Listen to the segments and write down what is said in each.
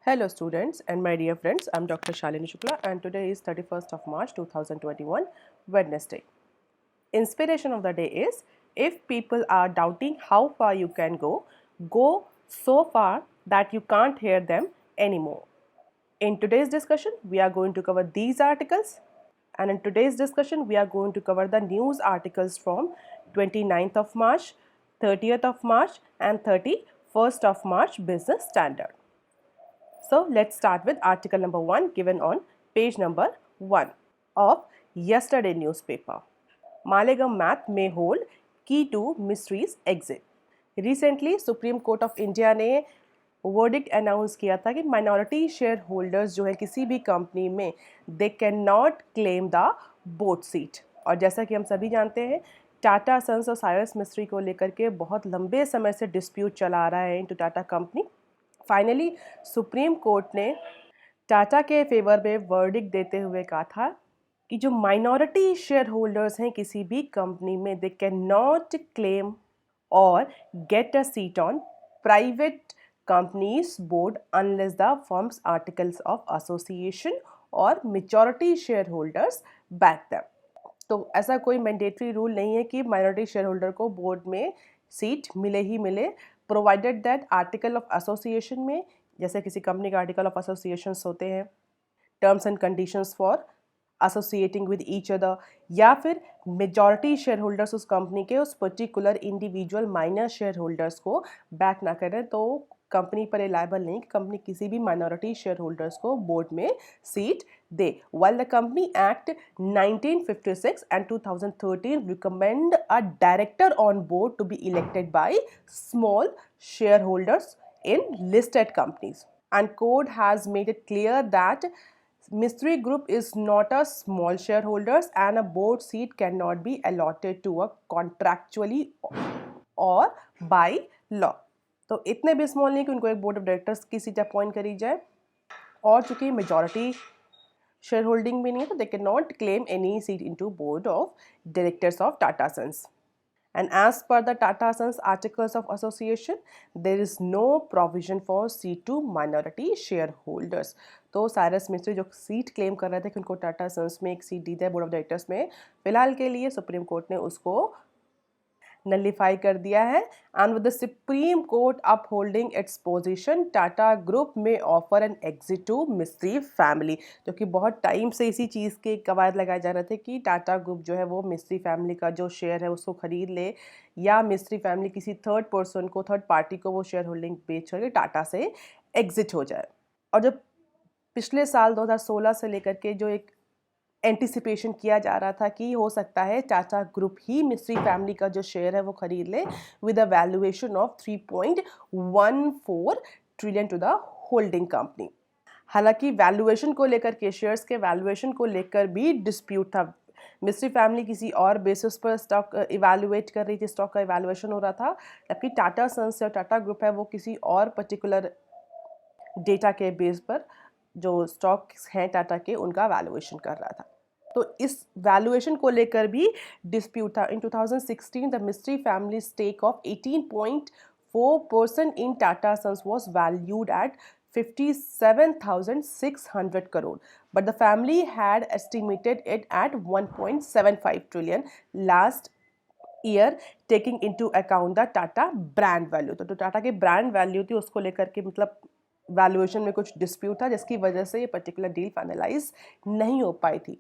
Hello students and my dear friends, I am Dr. Shalini Shukla and today is 31st of March 2021, Wednesday. Inspiration of the day is, if people are doubting how far you can go, go so far that you can't hear them anymore. In today's discussion, we are going to cover these articles, and in today's discussion, we are going to cover the news articles from 29th of March, 30th of March and 31st of March Business Standard. So let's start with article number 1 given on page number 1 of yesterday newspaper. Malegam math may hold key to Mistry's exit. Recently Supreme Court of India ने verdict announce किया था कि minority share holders जो है किसी भी company में they can not claim the board seat. और जैसा कि हम सभी जानते हैं, टाटा सन्स और साइरस मिस्ट्री को लेकर के बहुत लंबे समय से डिस्प्यूट चला आ रहा है into Tata company. Finally supreme court ने टाटा के फेवर में वर्डिक्ट देते हुए कहा था कि जो माइनॉरिटी शेयर होल्डर्स हैं किसी भी कंपनी में, दे कैन नॉट क्लेम और get a seat on private companies board unless the firms articles of association और majority share holders back them. तो ऐसा कोई मैंडेटरी रूल नहीं है कि माइनॉरिटी शेयर होल्डर को बोर्ड में सीट मिले ही मिले, provided that article of association में, जैसे किसी कंपनी का आर्टिकल ऑफ एसोसिएशंस होते हैं, terms and conditions for associating with each other, या फिर मेजॉरिटी शेयर होल्डर्स उस कंपनी के उस particular individual minor share holders को बैक ना करें, तो कंपनी पर लायबल नहीं कि कंपनी किसी भी माइनॉरिटी शेयर होल्डर्स को बोर्ड में seat they. While the Company Act 1956 and 2013 recommend a director on board to be elected by small shareholders in listed companies, and court has made it clear that Mistry Group is not a small shareholders and a board seat cannot be allotted to a contractually or by law. तो इतने भी small नहीं कि उनको एक board of directors की seat appoint करी जाए, और चूंकि मेजॉरिटी शेयर होल्डिंग भी नहीं है तो they can not claim any seat into board of directors of Tata Sons. And as per the Tata Sons articles of association, there is no provision for seat to minority shareholders. तो Cyrus mystery जो seat claim कर रहे थे कि उनको Tata sons में एक seat दी जाए बोर्ड ऑफ डायरेक्टर्स में, फिलहाल के लिए सुप्रीम कोर्ट ने उसको नलिफाई कर दिया है। And with the Supreme Court upholding its position, Tata group में offer an exit to Mistry family, जो कि बहुत टाइम से इसी चीज़ के कवायद लगाए जा रहे थे कि टाटा ग्रुप जो है वो मिस्ट्री फैमिली का जो शेयर है उसको खरीद ले, या मिस्ट्री फैमिली किसी थर्ड पर्सन को, थर्ड पार्टी को वो शेयर होल्डिंग बेच करके टाटा से एग्जिट हो जाए। और जब पिछले साल 2016 से लेकर के जो एक एंटिसिपेशन किया जा रहा था कि हो सकता है टाटा ग्रुप ही मिस्ट्री फैमिली का जो शेयर है वो खरीद ले with a valuation of 3.14 trillion to the holding company. हालांकि वैल्यूएशन को लेकर के, शेयर्स के वैल्यूएशन को लेकर भी डिस्प्यूट था। मिस्ट्री फैमिली किसी और बेसिस पर स्टॉक इवैल्यूएट कर रही थी, स्टॉक का इवैल्यूएशन हो रहा था, जबकि टाटा सन्स और टाटा ग्रुप है वो किसी और पर्टिकुलर डेटा के बेस पर जो स्टॉक्स हैं टाटा के उनका वैल्यूएशन कर रहा था। तो इस वैल्यूएशन को लेकर भी डिस्प्यूट था। In 2016 the Mistry family stake of 18.4% in Tata Sons was valued at 57,600 crore, but the family had estimated it at 1.75 trillion last year, taking into account the Tata brand value. तो टाटा के ब्रांड वैल्यू थी उसको लेकर के मतलब valuation में कुछ dispute था, जिसकी वजह से ये पर्टिकुलर डील फाइनलाइज नहीं हो पाई थी।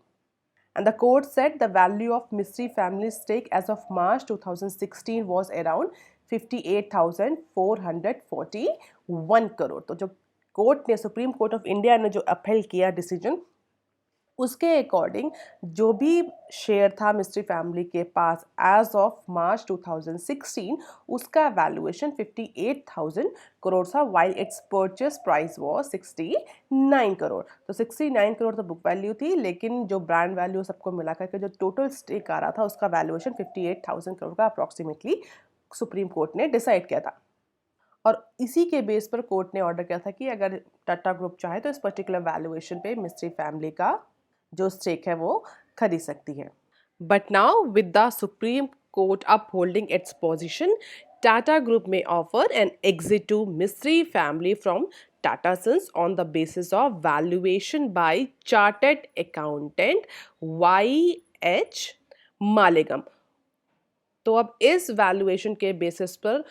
And the court said the value of Mistry family's stake as of March 2016 was around 58,441 crore. तो जो कोर्ट ने, सुप्रीम कोर्ट ऑफ इंडिया ने जो अपील किया डिसीजन, उसके अकॉर्डिंग जो भी शेयर था मिस्ट्री फैमिली के पास एज ऑफ मार्च 2016, उसका वैल्यूएशन 58,000 करोड़ था, while it's purchase price was 69 crore. तो 69 करोड़ तो बुक वैल्यू थी, लेकिन जो ब्रांड वैल्यू सबको मिला करके जो टोटल स्टेक आ रहा था उसका वैल्यूएशन 58,000 करोड़ का अप्रॉक्सीमेटली सुप्रीम कोर्ट ने डिसाइड किया था। और इसी के बेस पर कोर्ट ने ऑर्डर किया था कि अगर टाटा ग्रुप चाहे तो इस पर्टिकुलर वैल्यूएशन पे मिस्ट्री फैमिली का जो स्टेक है वो खरीद सकती है। But now with the Supreme Court upholding its position, Tata Group may offer an exit to Mistry family from Tata Sons on the basis of valuation by chartered accountant Y.H. Malegam. तो अब इस valuation के basis पर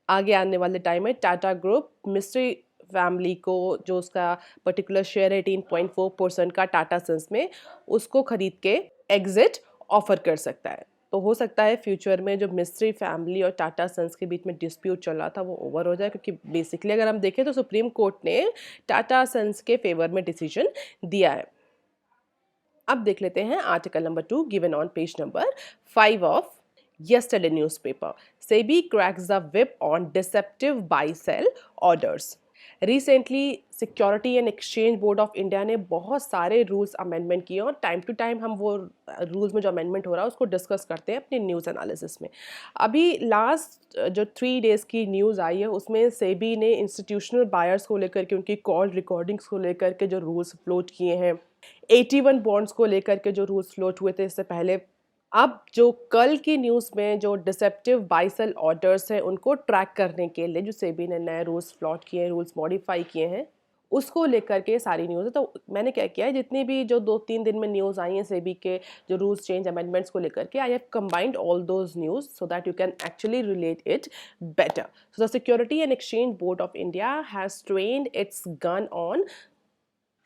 आगे आने वाले time में Tata group mystery family को जो उसका पर्टिकुलर शेयर है 18.4% का टाटा सन्स में, उसको खरीद के एग्जिट ऑफर कर सकता है। तो हो सकता है फ्यूचर में जो मिस्ट्री फैमिली और टाटा सन्स के बीच में डिस्प्यूट चल रहा था वो ओवर हो जाए, क्योंकि बेसिकली अगर हम देखें तो सुप्रीम कोर्ट ने टाटा सन्स के फेवर में डिसीजन दिया है। अब देख लेते हैं article number 2 given on page number 5 of yesterday newspaper. Sebi cracks the whip on deceptive buy-sell orders. Recently, Security and Exchange Board of India ने बहुत सारे रूल्स अमेंडमेंट किए और टाइम टू टाइम हम वो रूल्स में जो अमेंडमेंट हो रहा है उसको डिस्कस करते हैं अपने न्यूज़ एनालिसिस में। अभी लास्ट जो 3 डेज़ की न्यूज़ आई है उसमें सेबी ने इंस्टीट्यूशनल बायर्स को लेकर के उनकी कॉल रिकॉर्डिंग्स को लेकर के जो रूल्स फ्लोट किए हैं, 81 बॉन्ड्स को लेकर के जो रूल्स फ्लोट हुए थे इससे पहले, अब जो कल की न्यूज़ में जो डिसेप्टिव बाय सेल ऑर्डर्स हैं उनको ट्रैक करने के लिए जो सेबी ने नए रूल्स फ्लॉट किए हैं, रूल्स मॉडिफाई किए हैं, उसको लेकर के सारी न्यूज़ है। तो मैंने क्या किया है, जितनी भी जो 2-3 दिन में न्यूज़ आई हैं सेबी के जो रूल्स चेंज अमेंडमेंट्स को लेकर के, I have combined all those news so that you can actually relate it better. So the Securities and Exchange Board of India has trained its gun on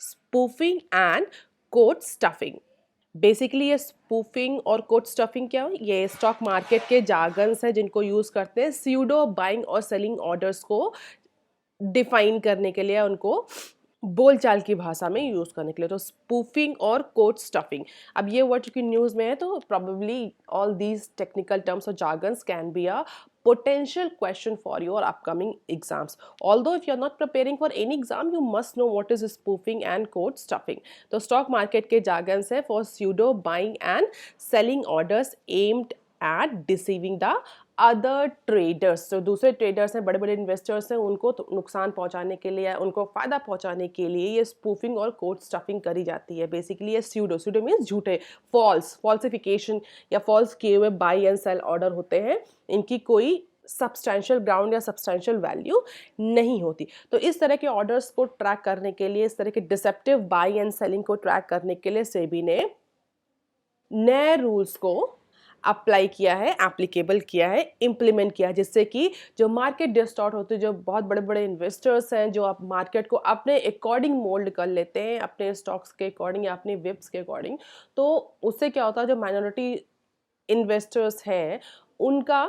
spoofing and code stuffing. Basically ये spoofing और code stuffing क्या है? ये stock market के jargons हैं जिनको use करते हैं स्यूडो बाइंग और सेलिंग ऑर्डर्स को डिफाइन करने के लिए, उनको बोलचाल की भाषा में यूज़ करने के लिए। तो स्पूफिंग और कोड स्टफिंग, अब ये वर्ड की न्यूज़ में है तो probably all these technical terms और jargons can be a potential question for your upcoming exams. Although if you are not preparing for any exam, you must know what is spoofing and code stuffing. तो stock market के jargons है for pseudo buying and selling orders aimed at deceiving the other traders. जो दूसरे traders हैं, बड़े बड़े investors हैं, उनको तो नुकसान पहुंचाने के लिए, उनको फ़ायदा पहुंचाने के लिए ये स्पूफिंग और कोड स्टफिंग करी जाती है। बेसिकली ये स्यूडो मीन्स झूठे, फॉल्सिफिकेशन या फॉल्स किए हुए बाई एंड सेल ऑर्डर होते हैं, इनकी कोई सब्सटैंशियल ग्राउंड या सब्सटैंशियल वैल्यू नहीं होती। तो इस तरह के ऑर्डर्स को ट्रैक करने के लिए, इस तरह के डिसेप्टिव बाई एंड सेलिंग को ट्रैक करने के लिए सेबी ने नए रूल्स को अप्लाई किया है, एप्लीकेबल किया है, इम्प्लीमेंट किया है, जिससे कि जो मार्केट डिस्टॉर्ट होती है, जो बहुत बड़े बड़े इन्वेस्टर्स हैं जो आप मार्केट को अपने अकॉर्डिंग मोल्ड कर लेते हैं, अपने स्टॉक्स के अकॉर्डिंग या अपने विप्स के अकॉर्डिंग, तो उससे क्या होता है, जो माइनॉरिटी इन्वेस्टर्स हैं उनका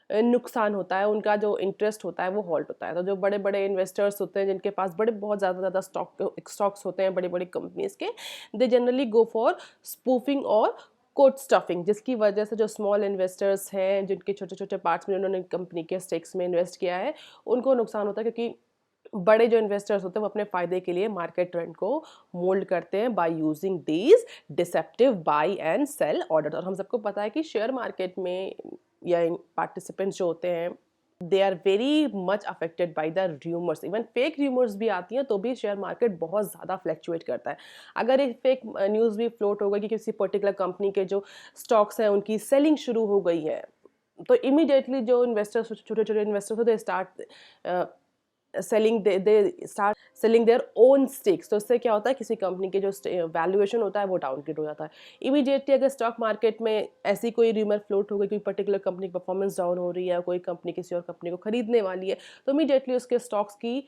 नुकसान होता है, उनका जो इंटरेस्ट होता है वो हॉल्ट होता है। तो जो बड़े बड़े इन्वेस्टर्स होते हैं जिनके पास बहुत ज़्यादा स्टॉक्स होते हैं बड़ी बड़ी कंपनीज के, they generally go for spoofing और कोड स्टफिंग, जिसकी वजह से जो स्मॉल इन्वेस्टर्स हैं जिनके छोटे छोटे पार्ट्स में उन्होंने कंपनी के स्टेक्स में इन्वेस्ट किया है, उनको नुकसान होता है, क्योंकि बड़े जो इन्वेस्टर्स होते हैं वो अपने फ़ायदे के लिए मार्केट ट्रेंड को मोल्ड करते हैं by using these deceptive buy and sell order. और हम सबको पता है कि शेयर मार्केट में या पार्टिसिपेंट्स जो होते हैं they are very much affected by the rumours. Even fake rumours भी आती हैं तो भी शेयर मार्केट बहुत ज़्यादा फ्लैक्चुएट करता है। अगर एक फेक न्यूज़ भी फ्लोट हो गई कि किसी पर्टिकुलर कंपनी के जो स्टॉक्स हैं उनकी सेलिंग शुरू हो गई है, तो इमीडिएटली जो इन्वेस्टर्स, छोटे छोटे इन्वेस्टर्स होते हैं, start selling their own stakes. तो इससे क्या होता है, किसी कंपनी के जो वैल्यूएशन होता है वो डाउनग्रेड हो जाता है। इमीडिएटली अगर स्टॉक मार्केट में ऐसी कोई र्यूमर फ्लोट हो गई, कोई पर्टिकुलर कंपनी की परफॉर्मेंस डाउन हो रही है, कोई कंपनी किसी और कंपनी को खरीदने वाली है, तो इमीडिएटली उसके स्टॉक्स की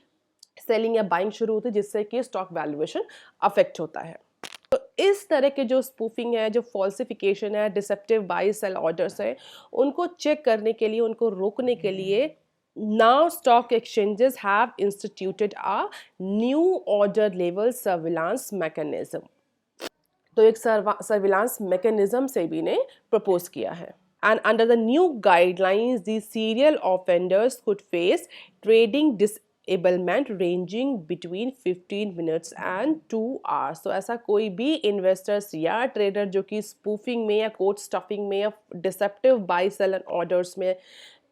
सेलिंग या बाइंग शुरू होती है, जिससे कि स्टॉक वैल्यूएशन अफेक्ट होता है। तो इस तरह के जो स्पूफिंग है, जो फॉल्सिफिकेशन है, डिसेप्टिव बाय सेल ऑर्डर्स है, उनको चेक करने के लिए, उनको रोकने के लिए now stock exchanges have instituted a new order level surveillance mechanism। तो एक सर्विलांस मैकेनिज्म सेबी ने प्रपोज किया है। And under the new guidelines, these serial offenders could face trading disablement ranging between 15 minutes and 2 hours। तो ऐसा कोई भी investors या ट्रेडर जो कि स्पूफिंग में या कोड स्टफिंग में या डिसेप्टिव बाय सेल ऑर्डर्स में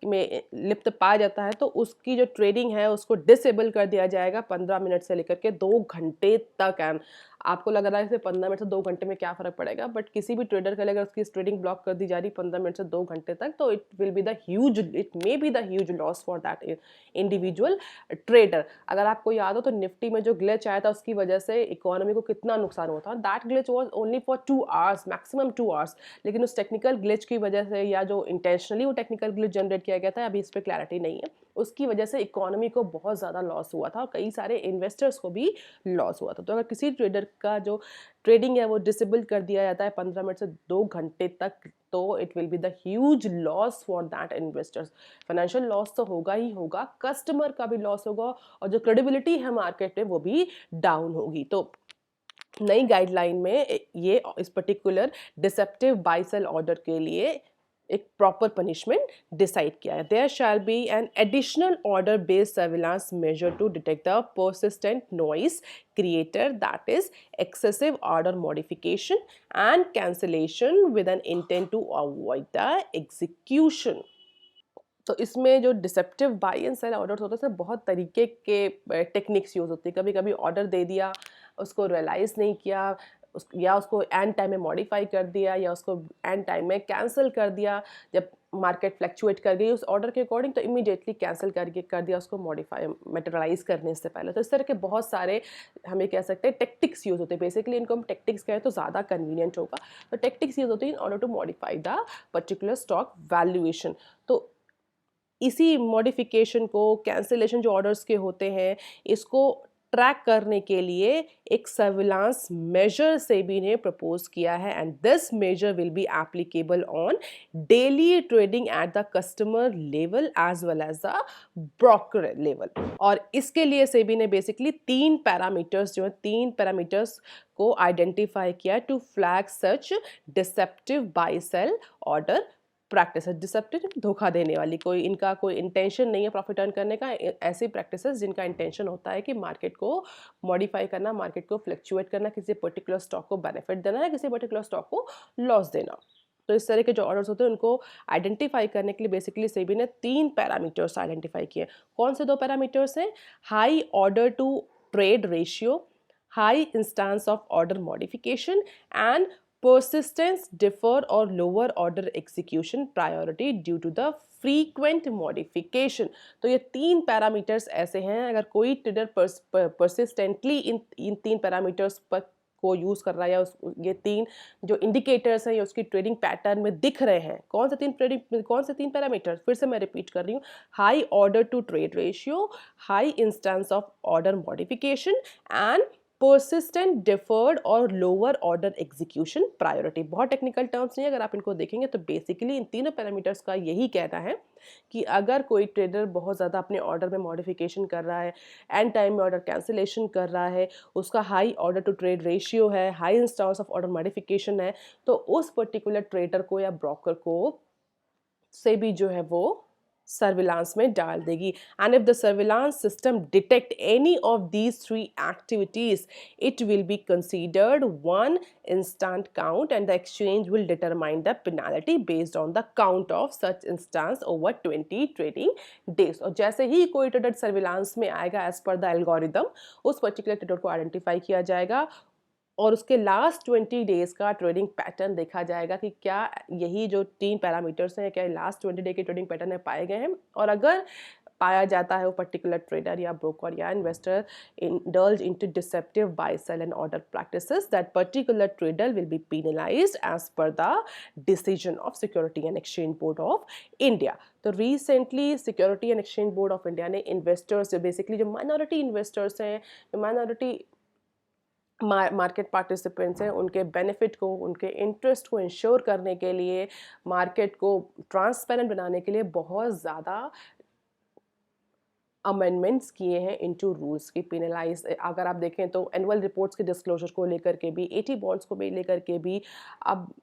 लिप्त पाया जाता है, तो उसकी जो ट्रेडिंग है उसको डिसेबल कर दिया जाएगा 15 मिनट से लेकर के 2 घंटे तक। एंड आपको लग रहा है कि 15 मिनट से 2 घंटे में क्या फ़र्क पड़ेगा, बट किसी भी ट्रेडर के लिए अगर उसकी ट्रेडिंग ब्लॉक कर दी जा रही 15 मिनट से 2 घंटे तक, तो it may be the huge loss for that individual trader. अगर आपको याद हो तो निफ्टी में जो ग्लिच आया था उसकी वजह से इकोनॉमी को कितना नुकसान हुआ था। That glitch was only for 2 hours, maximum 2 hours, लेकिन उस टेक्निकल ग्लिच की वजह से या जो इंटेंशनली वो टेक्निकल ग्लिच जनरेट किया गया था, अभी इस पर क्लैरिटी नहीं है, उसकी वजह से इकोनॉमी को बहुत ज़्यादा लॉस हुआ था और कई सारे इन्वेस्टर्स को भी लॉस हुआ था। तो अगर किसी ट्रेडर का जो ट्रेडिंग है वो डिसेबल कर दिया जाता है 15 मिनट से 2 घंटे तक, तो it will be the huge loss for that investors. Financial loss तो होगा ही होगा, कस्टमर का भी लॉस होगा और जो क्रेडिबिलिटी है मार्केट में वो भी डाउन होगी। तो नई गाइडलाइन में ये इस particular deceptive buy sell order के लिए एक प्रॉपर पनिशमेंट डिसाइड किया है। There shall be an additional order based surveillance measure to detect the persistent noise created, that is excessive order modification and cancellation with an intent to avoid the execution। तो इसमें जो deceptive buy and sell orders होते हैं उसमें बहुत तरीके के techniques use होती है। कभी कभी ऑर्डर दे दिया, उसको रियलाइज़ नहीं किया, या उसको एंड टाइम में मॉडिफाई कर दिया, या उसको एंड टाइम में कैंसिल कर दिया। जब मार्केट फ्लैक्चुएट कर गई उस ऑर्डर के अकॉर्डिंग तो इमीडिएटली कैंसिल कर दिया उसको मॉडिफाई मटेरियलाइज करने से पहले। तो इस तरह के बहुत सारे हमें कह सकते हैं टेक्टिक्स यूज़ होते हैं। बेसिकली इनको हम टेक्टिक्स कहें तो ज़्यादा कन्वीनियंट होगा। तो टेक्टिक्स यूज़ होती है in order to modify the particular stock valuation. तो इसी मॉडिफिकेशन को, कैंसिलेशन जो ऑर्डर्स के होते हैं, इसको ट्रैक करने के लिए एक सर्विलांस मेजर सेबी ने प्रपोज किया है, and this measure will be applicable on daily trading at the customer level as well as the broker level. और इसके लिए सेबी ने बेसिकली 3 पैरामीटर्स को आइडेंटिफाई किया to flag such deceptive buy sell order practice. Deceptive, धोखा देने वाली, इनका कोई इंटेंशन नहीं है प्रॉफिट अर्न करने का। ऐसी प्रैक्टिसेस जिनका इंटेंशन होता है कि मार्केट को मॉडिफाई करना, मार्केट को फ्लक्चुएट करना, किसी पर्टिकुलर स्टॉक को बेनिफिट देना या किसी पर्टिकुलर स्टॉक को लॉस देना। तो इस तरह के जो ऑर्डर्स होते हैं उनको आइडेंटिफाई करने के लिए बेसिकली सेबी ने 3 पैरामीटर्स आइडेंटिफाई किए। कौन से 2 पैरामीटर्स हैं? High order to trade ratio, high instance of order modification and persistence, defer or lower order execution priority due to the frequent modification। तो ये 3 पैरामीटर्स ऐसे हैं, अगर कोई ट्रेडर persistently इन 3 पैरामीटर्स पर को यूज़ कर रहा है या ये 3 जो इंडिकेटर्स हैं ये उसकी ट्रेडिंग पैटर्न में दिख रहे हैं। कौन से 3 पैरामीटर्स? फिर से मैं रिपीट कर रही हूँ। High order to trade ratio, high instance of order modification and persistent, deferred और lower order execution priority। बहुत टेक्निकल टर्म्स नहीं है, अगर आप इनको देखेंगे तो बेसिकली इन तीनों पैरामीटर्स का यही कहना है कि अगर कोई ट्रेडर बहुत ज़्यादा अपने ऑर्डर में मॉडिफिकेशन कर रहा है, एंड टाइम में ऑर्डर कैंसिलेशन कर रहा है, उसका high order to trade ratio है, high instance of order modification है, तो उस पर्टिकुलर ट्रेडर को या ब्रोकर को सेबी जो है वो सर्विलांस में डाल देगी। And if the surveillance system detect any of these 3 activities it will be considered 1 instant count and the exchange will determine the penalty based on the count of such instance over 20 trading days। और जैसे ही कोई trader surveillance में आएगा as per the algorithm, उस particular trader को identify किया जाएगा और उसके लास्ट 20 डेज का ट्रेडिंग पैटर्न देखा जाएगा कि क्या यही जो 3 पैरामीटर्स हैं क्या लास्ट 20 डे के ट्रेडिंग पैटर्न में पाए गए हैं। और अगर पाया जाता है वो पर्टिकुलर ट्रेडर या ब्रोकर या investor indulge into deceptive buy sell and order practices, that particular trader will be penalized as per the decision of Security and Exchange Board of India। तो recently Security and Exchange Board of India ने investors, basically जो minority investors हैं, जो minority market participants हैं, उनके benefit को, उनके interest को इंश्योर करने के लिए, मार्केट को ट्रांसपेरेंट बनाने के लिए बहुत ज़्यादा अमेंडमेंट्स किए हैं इनटू रूल्स की। पेनलाइज, अगर आप देखें तो एनुअल रिपोर्ट्स के डिस्क्लोजर को लेकर के भी, 80 बॉन्ड्स को भी लेकर के भी, अब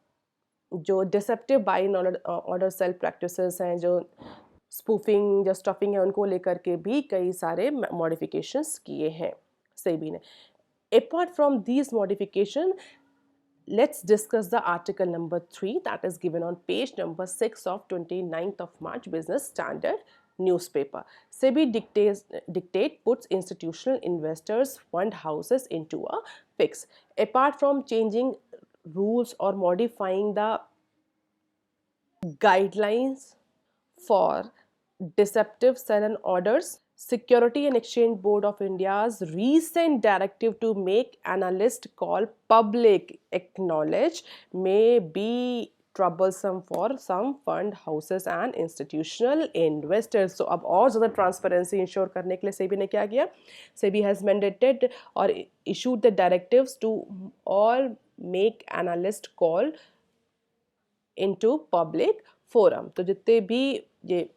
जो deceptive buying order sell practices हैं, जो स्पूफिंग, जो स्टफिंग है, उनको लेकर के भी कई सारे मॉडिफिकेशंस किए हैं सेबी ने। Apart from these modification, let's discuss the article number 3 that is given on page number 6 of 29th of March Business Standard newspaper. Sebi dictate puts institutional investors, fund houses into a fix. Apart from changing rules or modifying the guidelines for deceptive sell and orders, Security and Exchange Board of India's recent directive to make analyst call public acknowledge may be troublesome for some fund houses and institutional investors. So अब और ज़्यादा transparency ensure करने के लिए SEBI ने क्या किया? SEBI has mandated or issued the directives to all make analyst call into public forum. तो जितने भी ये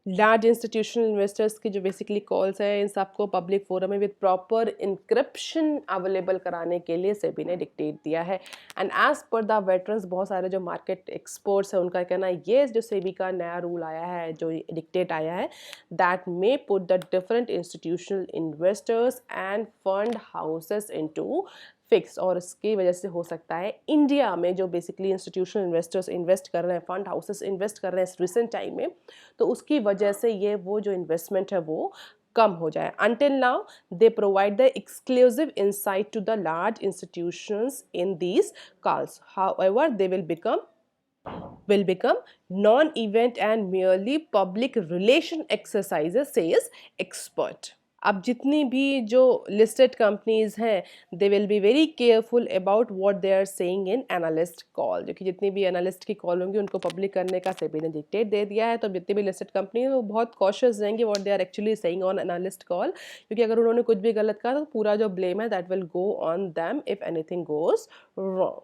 लार्ज इंस्टीट्यूशनल इन्वेस्टर्स की जो बेसिकली कॉल्स हैं, इन सबको पब्लिक फोरम में विद प्रॉपर इंक्रिप्शन अवेलेबल कराने के लिए सेबी ने डिक्टेट दिया है. And as per the veterans, बहुत सारे जो मार्केट एक्सपर्ट्स हैं उनका कहना है ये जो सेबी का नया रूल आया है, जो डिक्टेट आया है, that may put the different institutional investors end fund houses into fix. और इसकी वजह से हो सकता है इंडिया में जो बेसिकली इंस्टीट्यूशनल इन्वेस्टर्स इन्वेस्ट कर रहे हैं, फंड हाउसेस इन्वेस्ट कर रहे हैं रिसेंट टाइम में, तो उसकी वजह से ये वो जो इन्वेस्टमेंट है वो कम हो जाए. Until now they provide the exclusive insight to the large institutions in these calls. However, they will become non-event and merely public relation exercises, says expert. अब जितनी भी जो लिस्टेड कंपनीज हैं, they will be very careful about what they are saying in analyst call. जो कि जितनी भी analyst की कॉल होंगी उनको पब्लिक करने का सेबी ने डिक्टेट दे दिया है. तो जितनी भी लिस्टेड कंपनी है वो बहुत कॉशियस रहेंगे what they are actually saying on analyst call, क्योंकि अगर उन्होंने कुछ भी गलत कहा तो पूरा जो ब्लेम है that will go on them if anything goes wrong.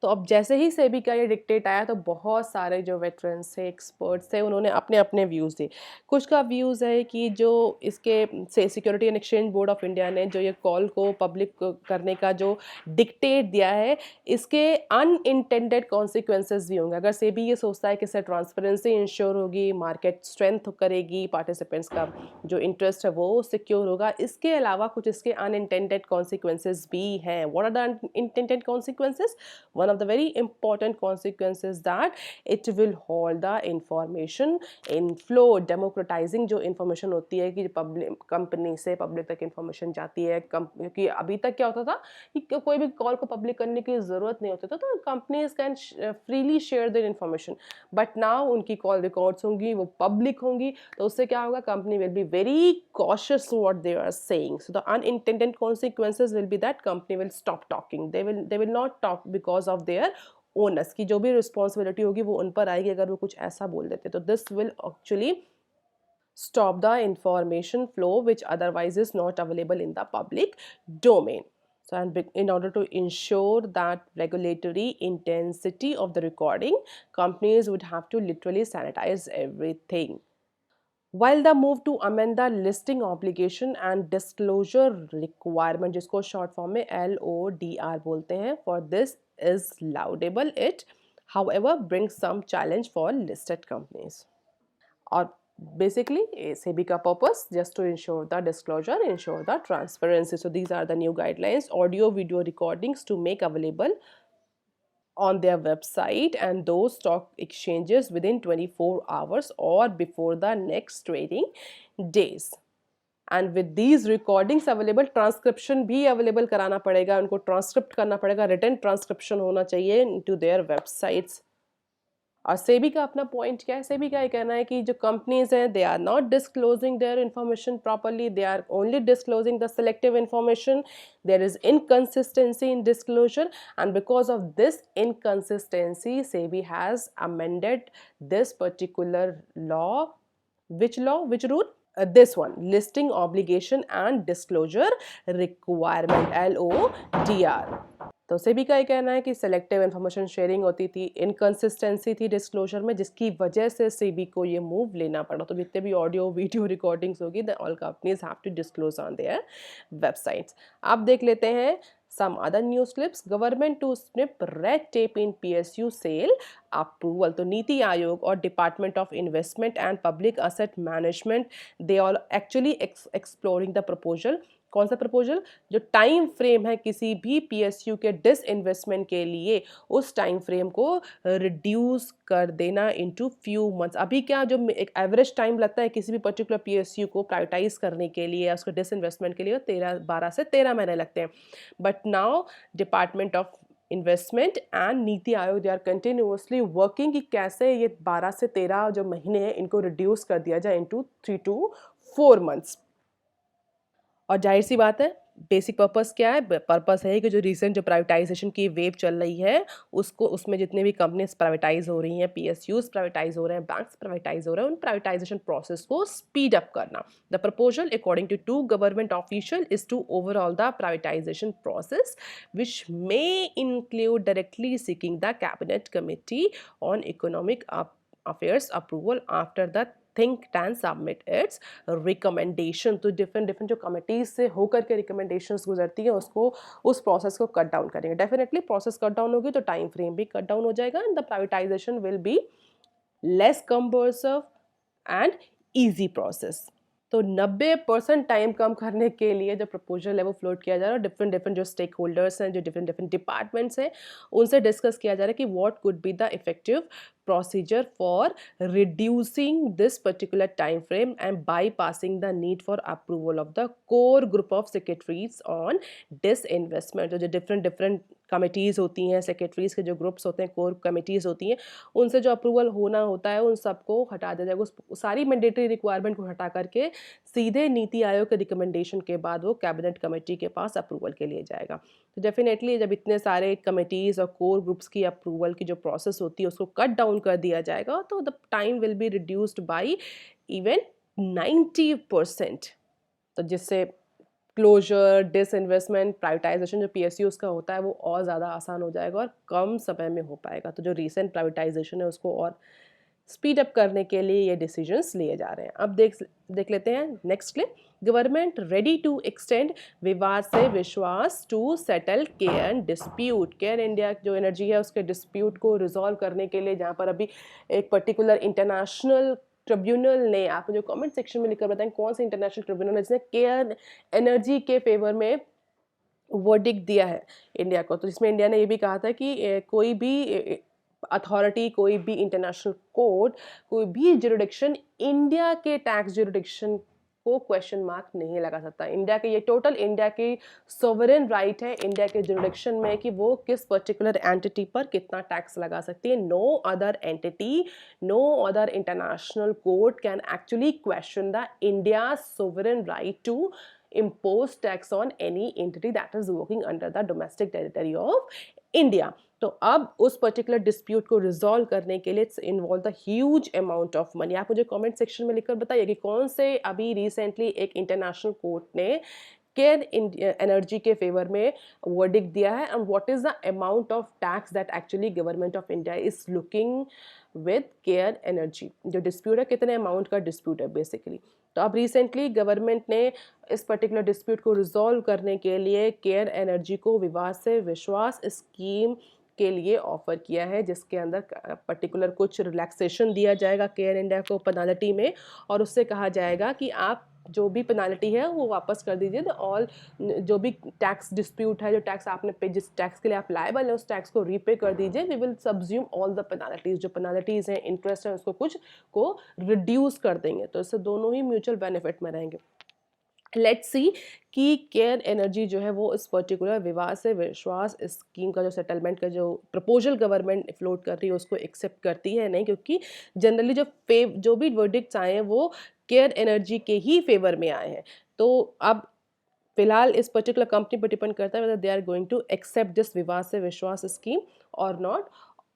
तो अब जैसे ही सेबी का ये डिक्टेट आया तो बहुत सारे जो वेटरन्स थे, एक्सपर्ट्स थे, उन्होंने अपने अपने व्यूज़ दिए. कुछ का व्यूज़ है कि जो इसके से security and Exchange Board of India ने जो ये कॉल को पब्लिक करने का जो डिक्टेट दिया है, इसके अनइंटेंडेड कॉन्सिक्वेंसेस भी होंगे. अगर सेबी ये सोचता है कि इससे ट्रांसपेरेंसी इंश्योर होगी, मार्केट स्ट्रेंथ करेगी, पार्टिसिपेंट्स का जो इंटरेस्ट है वो सिक्योर होगा, इसके अलावा कुछ इसके अनइंटेंडेड कॉन्सिक्वेंसेस भी हैं. What are the unintended consequences? One of the very important consequences that it will hold the information inflow. Democratizing जो information होती है कि पब्लिक कंपनी से पब्लिक तक information जाती है, क्योंकि अभी तक क्या होता था कि कोई भी कॉल को पब्लिक करने की ज़रूरत नहीं होती था, तो companies can freely share their information. But now उनकी कॉल रिकॉर्ड्स होंगी, वो पब्लिक होंगी, तो उससे क्या होगा? Company will be very cautious what they are saying. So the unintended consequences will be that company will stop talking. They will not talk because of their owners की जो भी रिस्पॉन्सिबिलिटी होगी वो उन पर आएगी अगर वो कुछ ऐसा बोल देते. तो this will actually stop the information flow which otherwise is not available in the public domain. So, and in order to ensure that regulatory intensity of the recording, companies would have to literally sanitize everything. While the move to amend the listing obligation and disclosure requirement, जिसको short form में LODR बोलते हैं, for this is laudable, it however brings some challenge for listed companies. और basically SEBI का purpose just to ensure the disclosure, ensure the transparency. So these are the new guidelines: audio video recordings to make available on their website and those stock exchanges within 24 hours or before the next trading days. And with these recordings available, transcription भी available कराना पड़ेगा, उनको transcript करना पड़ेगा, written transcription होना चाहिए into their websites. और सेबी का अपना पॉइंट क्या है? सेबी का ये कहना है कि जो कंपनीज हैं, they are not disclosing their information properly, they are only disclosing the selective information. There is inconsistency in disclosure and because of this inconsistency SEBI has amended this particular law. Which law? Which rule? This one, listing obligation and disclosure requirement, LODR. तो सेबी का ये कहना है कि selective information sharing होती थी, inconsistency थी disclosure में, जिसकी वजह से सेबी को ये मूव लेना पड़ा. तो जितने भी ऑडियो वीडियो रिकॉर्डिंग्स होगी, the all companies have to disclose on their websites. आप देख लेते हैं some other news clips. Government to snip red tape in PSU sale approval. तो नीति आयोग और Department of Investment and Public Asset Management, they are actually exploring the proposal कौन सा proposal? जो time frame है किसी भी पीएसयू के डिसइन्वेस्टमेंट के लिए, उस टाइम फ्रेम को रिड्यूस कर देना इनटू फ्यू मंथ्स। अभी क्या जो एक एवरेज टाइम लगता है किसी भी पर्टिकुलर पीएसयू को प्राइवेटाइज करने के लिए या उसके डिसइन्वेस्टमेंट के लिए, 12 से 13 महीने लगते हैं। But now department of investment and NITI Aayog they are continuously working कि कैसे ये 12 से 13 जो महीने हैं इनको रिड्यूस कर दिया जाए इनटू 3 to 4 मंथ्स। और जाहिर सी बात है, बेसिक पर्पस क्या है? पर्पस है कि जो रिसेंट जो प्राइवेटाइजेशन की वेव चल रही है उसको, उसमें जितने भी कंपनीज प्राइवेटाइज हो रही हैं, पीएसयूज प्राइवेटाइज हो रहे हैं, बैंक्स प्राइवेटाइज हो रहे हैं, उन प्राइवेटाइजेशन प्रोसेस को स्पीड अप करना। The proposal according to 2 government official is to overhaul the privatisation process which may include directly seeking the cabinet committee on economic affairs approval after the think tank submit its recommendation। तो different जो committees से होकर के recommendations गुजरती हैं उसको, उस process को कट डाउन करेंगे। डेफिनेटली प्रोसेस कट डाउन होगी तो टाइम फ्रेम भी कट डाउन हो जाएगा and the privatization will be less cumbersive and easy process. तो 90% टाइम कम करने के लिए जो प्रपोजल है वो फ्लोट किया जा रहा है, डिफरेंट जो स्टेक होल्डर्स हैं, जो डिफरेंट डिपार्टमेंट्स हैं, उनसे डिस्कस किया जा रहा है कि what could be the effective procedure for reducing this particular time frame and bypassing the need for approval of the core group of secretaries on disinvestment। जो डिफरेंट कमिटीज़ होती हैं, सेक्रेटरीज के जो ग्रुप्स होते हैं, कोर कमिटीज़ होती हैं, उनसे जो अप्रूवल होना होता है उन सबको हटा दिया जाएगा। उस सारी मैंडेटरी रिक्वायरमेंट को हटा करके सीधे नीति आयोग के रिकमेंडेशन के बाद वो कैबिनेट कमेटी के पास अप्रूवल के लिए जाएगा। तो डेफिनेटली जब इतने सारे कमिटीज़ और कोर ग्रुप्स की अप्रूवल की जो प्रोसेस होती है उसको कट डाउन कर दिया जाएगा तो the time will be reduced by even 90%। तो जिससे क्लोजर, डिसइन्वेस्टमेंट, प्राइवेटाइजेशन जो पीएसयूज का होता है वो और ज़्यादा आसान हो जाएगा और कम समय में हो पाएगा। तो जो रिसेंट प्राइवेटाइजेशन है उसको और स्पीड अप करने के लिए ये डिसीजंस लिए जा रहे हैं। अब देख लेते हैं next clip. Government ready to extend Vivad se Vishwas to settle Cairn dispute. Cairn India जो एनर्जी है उसके डिस्प्यूट को रिजॉल्व करने के लिए, जहाँ पर अभी एक पर्टिकुलर इंटरनेशनल ट्रिब्यूनल ने, आप जो कमेंट सेक्शन में लिखकर बताएं कौन सा इंटरनेशनल ट्रिब्यूनल है जिसने केयर्न एनर्जी के फेवर में वर्डिक्ट दिया है इंडिया को। तो जिसमें इंडिया ने ये भी कहा था कि कोई भी अथॉरिटी, कोई भी इंटरनेशनल कोर्ट, कोई भी जुरिडिक्शन इंडिया के टैक्स जुरिडिक्शन को क्वेश्चन मार्क नहीं लगा सकता। इंडिया के, ये टोटल इंडिया की सोवरेन राइट है इंडिया के जुरिडिक्शन में कि वो किस पर्टिकुलर एंटिटी पर कितना टैक्स लगा सकती है। No other entity, no other international court can actually question the India sovereign right to impose tax on any entity that is working under the domestic territory of India। तो अब उस particular dispute को resolve करने के लिए it's involve the huge amount of money. आप मुझे comment section में लिखकर बताइए कि कौन से अभी रिसेंटली एक इंटरनेशनल कोर्ट ने केयर एनर्जी के फेवर में वर्डिक्ट दिया है and what is the amount of tax that actually government of India is looking with care energy. जो डिस्प्यूट है कितने अमाउंट का डिस्प्यूट है बेसिकली। तो अब रिसेंटली गवर्नमेंट ने इस पर्टिकुलर डिस्प्यूट को रिजॉल्व करने के लिए केयर एनर्जी को विवाद से विश्वास स्कीम के लिए ऑफर किया है, जिसके अंदर पर्टिकुलर कुछ रिलैक्सेशन दिया जाएगा केयर इंडिया को पेनाल्टी में, और उससे कहा जाएगा कि आप जो भी पेनाल्टी है वो वापस कर दीजिए। ऑल जो भी टैक्स डिस्प्यूट है, जो टैक्स आपने पे, जिस टैक्स के लिए आप लायबल है उस टैक्स को रीपे कर दीजिए। We will subsume all the penalties, जो पेनाल्टीज हैं, इंटरेस्ट है, उसको कुछ को रिड्यूस कर देंगे। तो इससे दोनों ही म्यूचुअल बेनिफिट में रहेंगे। लेट्स सी कि केयर एनर्जी जो है वो इस पर्टिकुलर विवाद से विश्वास स्कीम का जो सेटलमेंट का जो प्रपोजल गवर्नमेंट फ्लोट कर रही है उसको एक्सेप्ट करती है नहीं, क्योंकि जनरली जो भी वर्डिक्ट्स आए हैं वो केयर एनर्जी के ही फेवर में आए हैं। तो अब फिलहाल इस पर्टिकुलर कंपनी पर डिपेंड करता है whether they are going to accept this विवाद से विश्वास स्कीम और नॉट,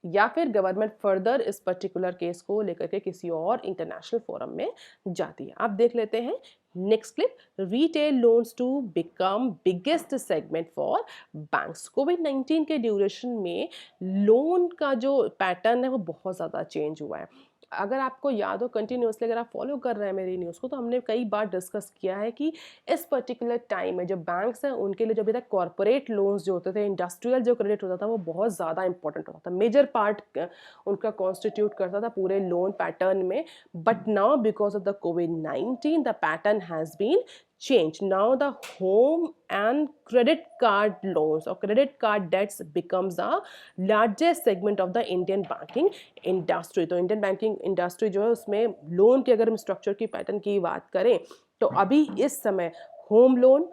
या फिर गवर्नमेंट फर्दर इस पर्टिकुलर केस को लेकर के किसी और इंटरनेशनल फोरम में जाती है। आप देख लेते हैं next clip. Retail loans to become biggest segment for banks. कोविड-19 के ड्यूरेशन में लोन का जो पैटर्न है वो बहुत ज़्यादा चेंज हुआ है। अगर आपको याद हो कंटिन्यूसली, अगर आप फॉलो कर रहे हैं मेरी न्यूज़ को, तो हमने कई बार डिस्कस किया है कि इस पर्टिकुलर टाइम में जो बैंक्स हैं उनके लिए जो अभी तक कॉर्पोरेट लोन्स जो होते थे, इंडस्ट्रियल जो क्रेडिट होता था वो बहुत ज़्यादा इंपॉर्टेंट होता था, मेजर पार्ट उनका कॉन्स्टिट्यूट करता था पूरे लोन पैटर्न में। But now because of the कोविड-19 the pattern has been change. Now the home and credit card loans or credit card debts becomes the largest segment of the Indian banking industry. तो Indian banking industry जो है उसमें loan के अगर हम structure की pattern की बात करें तो अभी इस समय home loan,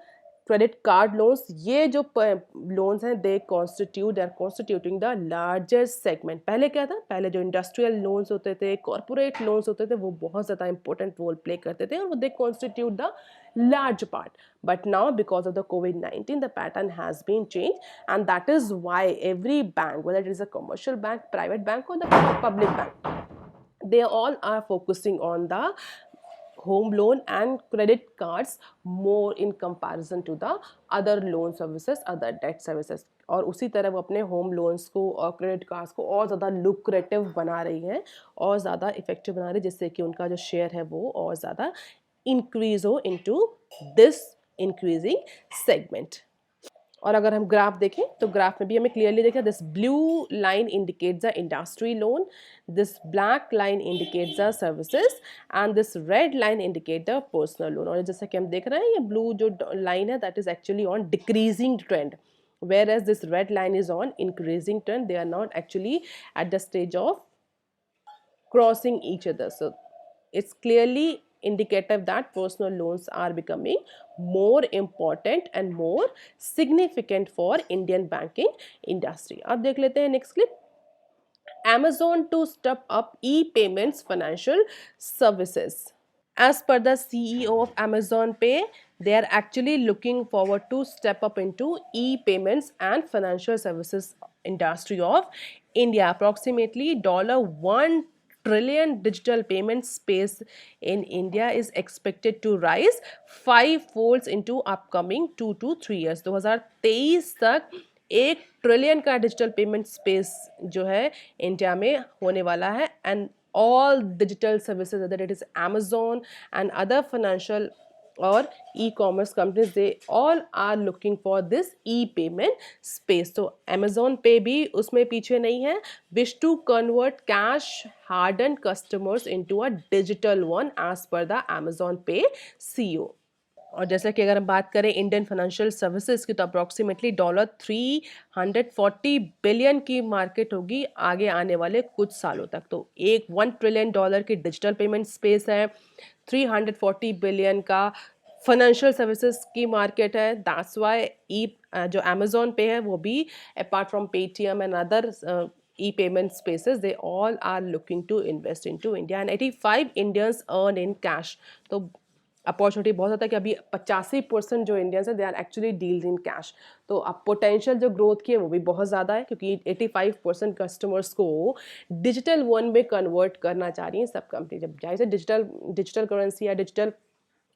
credit card loans, ये जो लोन्स हैं they are constituting the largest segment. पहले क्या था, पहले जो इंडस्ट्रियल लोन्स होते थे, कॉर्पोरेट लोन्स होते थे, वो बहुत ज़्यादा इंपॉर्टेंट रोल प्ले करते थे और वो they constitute the large part. But now because of the COVID-19 the pattern has been changed, and that is why every bank, whether it is a commercial bank, private bank or the public bank, they all are focusing on the home loan and credit cards more in comparison to the other loan services, other debt services. और उसी तरह वो अपने home loans को और credit cards को और ज़्यादा लुक्रेटिव बना रही हैं और ज़्यादा इफेक्टिव बना रही है, जिससे कि उनका जो शेयर है वो और ज़्यादा इंक्रीज हो इनटू दिस इंक्रीजिंग सेगमेंट. और अगर हम ग्राफ देखें तो ग्राफ में भी हमें क्लियरली देखा, this blue line indicates the industry loan, this black line indicates the services and this red line indicate the personal loan. और जैसा कि हम देख रहे हैं ये ब्लू जो लाइन है that is actually on decreasing trend, whereas this red line is on increasing trend. They are not actually at the stage of crossing each other. So it's clearly indicative that personal loans are becoming more important and more significant for Indian banking industry. अब देख लेते हैं next clip. Amazon to step up e-payments financial services. As per the CEO of Amazon Pay, they are actually looking forward to step up into e-payments and financial services industry of India. Approximately $1 trillion digital payment space in India is expected to rise 5-fold into upcoming 2 to 3 years. 2023 तक 1 trillion का digital payment space जो है India में होने वाला है. And all digital services, whether it is Amazon and other financial or e-commerce companies, they all are looking for this e-payment space. So Amazon Pay भी उसमें पीछे नहीं है, wish to convert cash hardened customers into a digital one as per the Amazon Pay CEO. और जैसा कि अगर हम बात करें इंडियन फाइनेंशियल सर्विसेज की तो अप्रॉक्सीमेटली $340 बिलियन की मार्केट होगी आगे आने वाले कुछ सालों तक. तो एक $1 ट्रिलियन की डिजिटल पेमेंट स्पेस है, 340 बिलियन का फाइनेंशियल सर्विसेज की मार्केट है. दैट्स वाई जो अमेजोन पे है वो भी apart from Paytm and other e-payment spaces, they all are looking to invest into India, and 85 Indians earn in cash. तो अपॉर्चुनिटी बहुत ज़्यादा कि अभी 85% जो इंडियंस हैं they are actually deals in cash. तो अब पोटेंशियल जो ग्रोथ की है वो भी बहुत ज़्यादा है क्योंकि 85% कस्टमर्स को डिजिटल वन में कन्वर्ट करना चाह रही हैं सब कंपनी. जब जाहिर से डिजिटल करेंसी या digital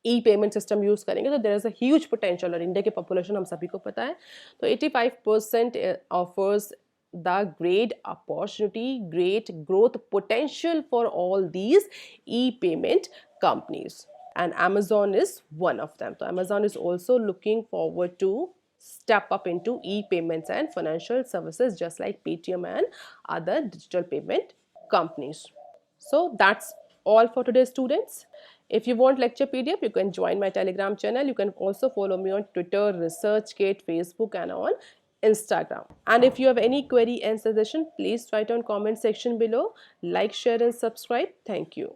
e payment system use करेंगे तो there is a huge potential. और इंडिया की पॉपुलेशन हम सभी को पता है, तो 85% offers the great opportunity, great growth potential for all these e-payment companies, and Amazon is one of them. So Amazon is also looking forward to step up into e-payments and financial services just like Paytm and other digital payment companies. So that's all for today, students. If you want lecture PDF, you can join my Telegram channel. You can also follow me on Twitter, ResearchGate, Facebook and on Instagram. And if you have any query and suggestion, please write on comment section below. Like, share and subscribe. Thank you.